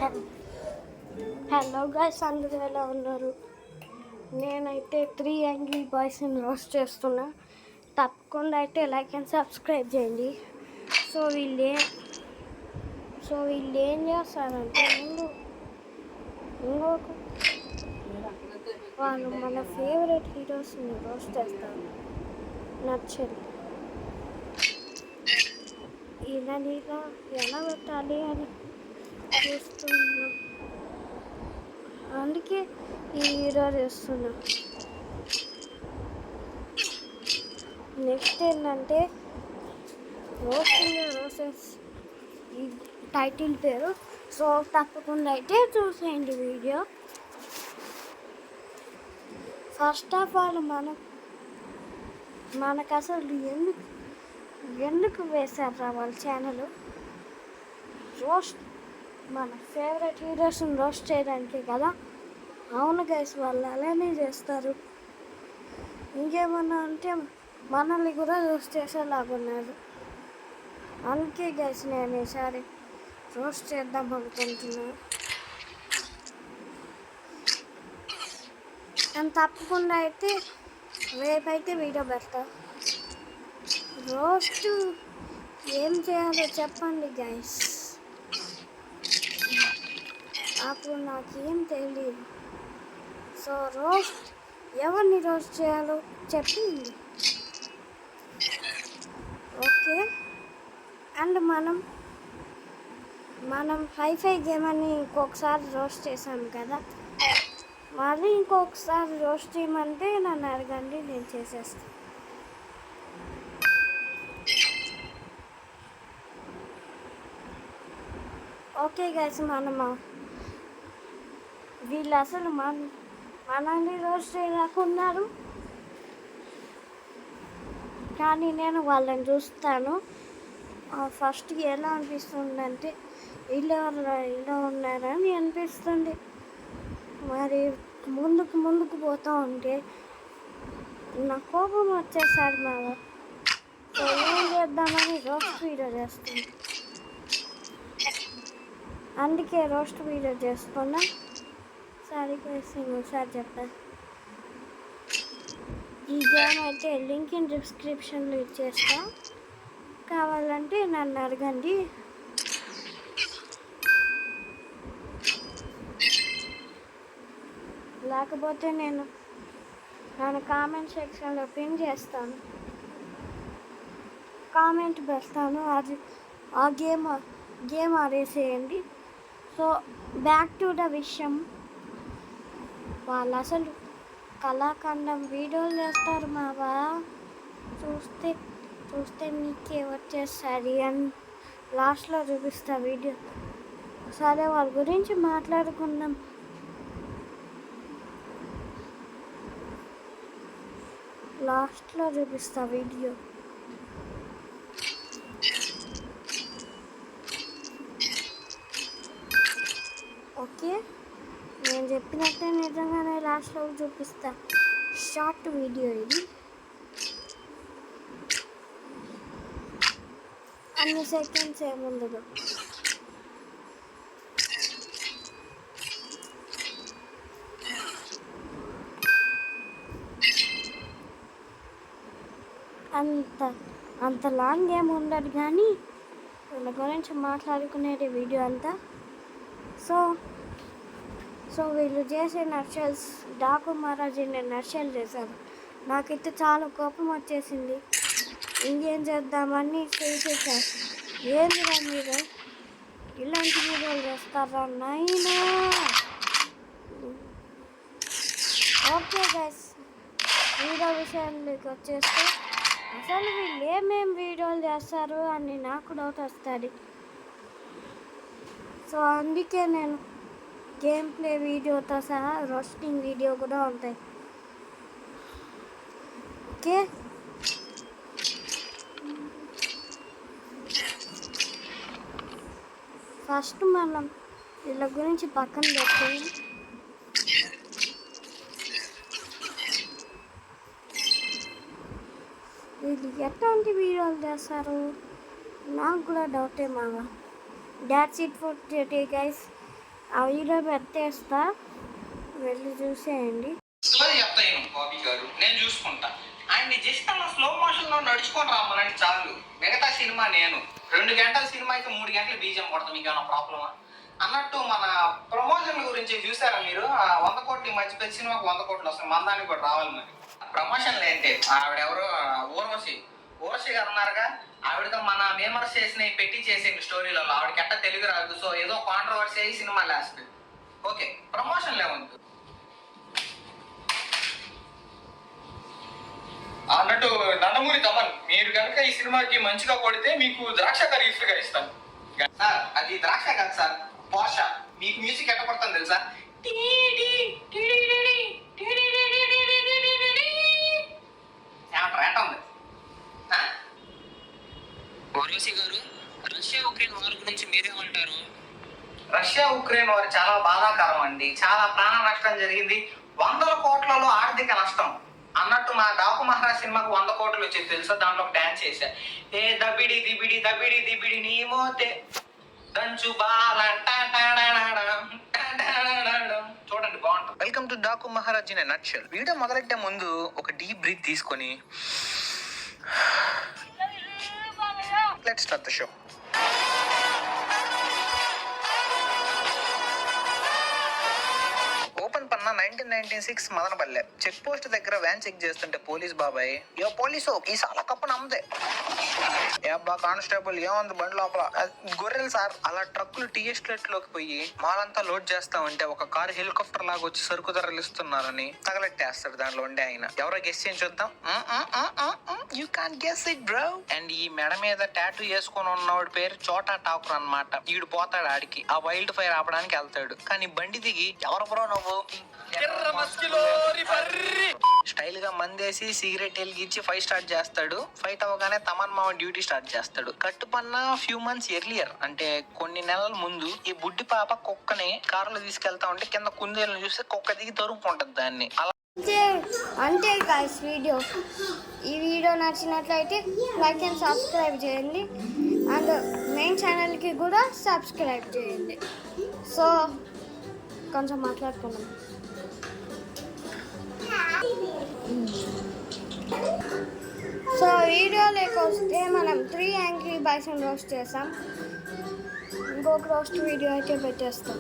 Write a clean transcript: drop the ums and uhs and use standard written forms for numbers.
Hello guys, అందరూ ఎలా ఉన్నారు? నేనైతే 3 యాంగ్రీ బాయ్స్ని రోస్ట్ చేస్తున్నా. తప్పకుండా అయితే లైక్ అండ్ సబ్స్క్రైబ్ చేయండి. సో వీళ్ళు ఏం చేస్తారంటే ఇంకొక వాళ్ళు మన ఫేవరెట్ హీరోస్ని రోస్ట్ చేస్తారు. నచ్చదు. ఇలా ఎలా పెట్టాలి అని చూస్తున్నా. అందుకే ఈ హీరో చేస్తున్నా. నెక్స్ట్ ఏంటంటే రోసెస్ ఈ టైటిల్ పేరు. సో తప్పకుండా అయితే చూసేయండి వీడియో. ఫస్ట్ ఆఫ్ ఆల్ మనకు అసలు ఎందుకు వేశారా వాళ్ళ ఛానల్? రోస్ట్ మన ఫేవరెట్ హీరోస్ని రోస్ట్ చేయడానికి కదా. అవును గైస్, వాళ్ళు అలానే చేస్తారు. ఇంకేమన్నా అంటే మనల్ని కూడా రోస్ట్ చేసేలాగున్నారు. అందుకే గైస్ నేను ఈసారి రోస్ట్ చేద్దాం అనుకుంటున్నాను. నేను తప్పకుండా అయితే రేపైతే వీడియో పెడతా. రోస్ట్ ఏం చేయాలో చెప్పండి గైస్. అప్పుడు నాకేం తెలియదు. సో రోస్ట్ ఎవరిని రోస్ట్ చేయాలో చెప్పింది. ఓకే. అండ్ మనం హైఫై గేమ్ అని ఇంకొకసారి రోస్ట్ చేశాం కదా. మళ్ళీ ఇంకొకసారి రోస్ట్ చేయమంటే నన్ను అడగండి, నేను చేసేస్తాను. ఓకే గైస్, వీళ్ళు అసలు మనల్ని రోస్ట్ చేయలేకున్నారు. కానీ నేను వాళ్ళని చూస్తాను. ఫస్ట్ ఎలా అనిపిస్తుంది అంటే ఇలా ఉన్నారని అనిపిస్తుంది. మరి ముందుకు పోతూ ఉంటే నా కోపం వచ్చేసాడు బాగా. సో ఏం చేద్దామని రోస్ట్ వీడియో చేస్తుంది. అందుకే రోస్ట్ వీడియో చేస్తున్నా. ఒకసారి చెప్పాను. ఈ గేమ్ అయితే లింక్ ఇన్ డిస్క్రిప్షన్లో ఇచ్చేస్తా. కావాలంటే నన్ను అడగండి. లేకపోతే నేను కామెంట్ సెక్షన్లో పిన్ చేస్తాను, కామెంట్ పెడతాను. అది ఆ గేమ్ ఆడేసేయండి. సో బ్యాక్ టు ద విషయం. వాళ్ళు అసలు కళాఖండం వీడియోలు చేస్తారు మావా. చూస్తే నీకే వచ్చేసరి అని లాస్ట్లో చూపిస్తా వీడియో. సరే, వాళ్ళ గురించి మాట్లాడుకుందాం. లాస్ట్లో చూపిస్తా వీడియో. ఓకే, నేను చెప్పినట్టే నిజంగానే లాస్ట్లో చూపిస్తా. షార్ట్ వీడియో ఇది. అన్ని సెకండ్స్ ఏముండదు. అంత లాంగ్ ఏమి ఉండదు, కానీ వీళ్ళ గురించి మాట్లాడుకునేది వీడియో అంతా. సో వీళ్ళు చేసే నర్షల్స్, డాకు మహారాజుని నర్షల్ చేశారు. నాకైతే చాలా కోపం వచ్చేసింది. ఇంకేం చేద్దామని చేసేసారు. ఏందిరా మీరు ఇలాంటి వీడియోలు చేస్తారా నాయనా? ఓకే గైస్, వీడియో విషయానికి వచ్చేస్తే అసలు వీళ్ళు ఏమేమి వీడియోలు చేస్తారు అని నాకు డౌట్ వస్తుంది. సో అందుకే నేను గేమ్ ప్లే వీడియోతో సహా రోస్టింగ్ వీడియో కూడా ఉంటాయి. ఓకే, ఫస్ట్ మనం వీళ్ళ గురించి పక్కన పెట్టి వీళ్ళు ఎట్లాంటి వీడియోలు చేస్తారు నాకు కూడా డౌటే మావా. That's it for today guys. ఆ వీడియో పెట్టేస్తా, వెళ్ళి చూసేయండి. స్టోరీ చెప్తాను బాబీ గారు, నేను చూసుకుంటా. ఆయన్ని జస్ట్ అలా స్లో మోషన్ లో నడుచుకొని రమ్మనండి చాలు. మిగతా సినిమా నేను 2 గంటల సినిమాకి 3 గంటలు బీజం కొడతాం, మీకు ఏమైనా ప్రాబ్లమా అన్నట్టు. మన ప్రమోషన్ గురించి చూసారా మీరు? 100 కోట్లు మధ్య ప్రతి సినిమాకి 100 కోట్లు వస్తాయి, మందానికి కూడా రావాలి. మరి ప్రమోషన్లు ఏంటి? ఆవిడెవరు, ఊర్వశి గారు ఉన్నారుగా, ఆవిడతో మన మేమర్స్ చేసిన పెట్టి చేసింది స్టోరీలలో. ఆవిడకి ఎట్ట తెలుగు రాదు, సో ఏదో కాంట్రవర్సీ అయ్యి సినిమా లాస్ట్. ఓకే, ప్రమోషన్లు ఏమంటారు అన్నట్టు. నందమూరి తమన్, మీరు కనుక ఈ సినిమాకి మంచిగా కొడితే మీకు ద్రాక్ష గారి గిఫ్ట్ గా ఇస్తాను. సార్ అది ద్రాక్ష కాదు సార్, పోష. మీకు మ్యూజిక్ ఎట్ట కొడతాను తెలుసా? ఊర్వశి గారు, రష్యా ఉక్రెయిన్ వార్ గురించి మీరేమంటారు? రష్యా ఉక్రెయిన్ వారు చాలా బాధాకరం అండి. చాలా ప్రాణ నష్టం జరిగింది, 100 కోట్లలో ఆర్థిక నష్టం. అన్నట్టు మా డాకు మహారాజ్ సినిమాకు 100 కోట్లు వచ్చేది తెలుసా? దాంట్లో డాన్స్ చేశా. ఏ దబిడి దిబిడి దబిడి దిబిడి నీ మోతే దంచు చూడండి, బాగుంటుంది. Welcome to Daaku Maharaj in a nutshell. Video మొదలెట్టే ముందు ఒక డీప్ బ్రీత్ తీసుకొని let's start the show. Open పన్న 1996 మదనపల్లె చెక్ పోస్ట్ దగ్గర వ్యాన్ చెక్ చేస్తుంటే పోలీస్ బాబాయ్, యో పోలీసు ఈ సాల కప్పు నమ్మదే. ఏ అబ్బా కానిస్టేబుల్, ఏముంది బండి లోపల? గొర్రెలు సార్. అలా ట్రక్కులు టీ ఎస్టేట్ లోకి పోయి మాలంతా లోడ్ చేస్తా ఉంటే ఒక కారు హెలికాప్టర్ లాగా వచ్చి సరుకు ధరలు ఇస్తున్నారని తగలెట్టేస్తాడు దాంట్లో ఉండే ఆయన. ఎవరో గెస్ చేసి చూద్దాం. You can guess it bro. And ఈ మెడ మీద టాటూ వేసుకొని ఉన్నవాడి పేరు చోటా ఠాకూర్ అన్నమాట. ఈడు పోతాడు ఆడికి, ఆ వైల్డ్ ఫైర్ ఆపడానికి వెళ్తాడు. కానీ బండి దిగి, ఎవరు బ్రో నువ్వు? స్టైల్ గా మందేసి సిగరెట్ వెలిగించి ఫైట్ స్టార్ట్ చేస్తాడు. ఫైట్ అవగానే తమన్ మామ డ్యూటీ స్టార్ట్ చేస్తాడు. కట్టుపన్న ఫ్యూ మంత్స్ ఎర్లియర్, అంటే కొన్ని నెలల ముందు ఈ బుడ్డి పాప కుక్కని కారులో తీసుకెళ్తా ఉంటే కింద కుందేలను చూస్తే కుక్క దిగి తరుముకుంటది దాన్ని. అలా అంటే గైస్ ఈ వీడియో నచ్చినట్లయితే లైక్ అండ్ సబ్స్క్రైబ్ చేయండి, అండ్ మెయిన్ ఛానల్కి కూడా సబ్స్క్రైబ్ చేయండి. సో కొంచెం మాట్లాడుకున్నాం. సో వీడియోలోకి వస్తే మనం 3 యాంగ్రీ బాయ్స్ రోస్ట్ చేసాం. ఇంకొక రోస్ట్ వీడియో అయితే పెట్టేస్తాం.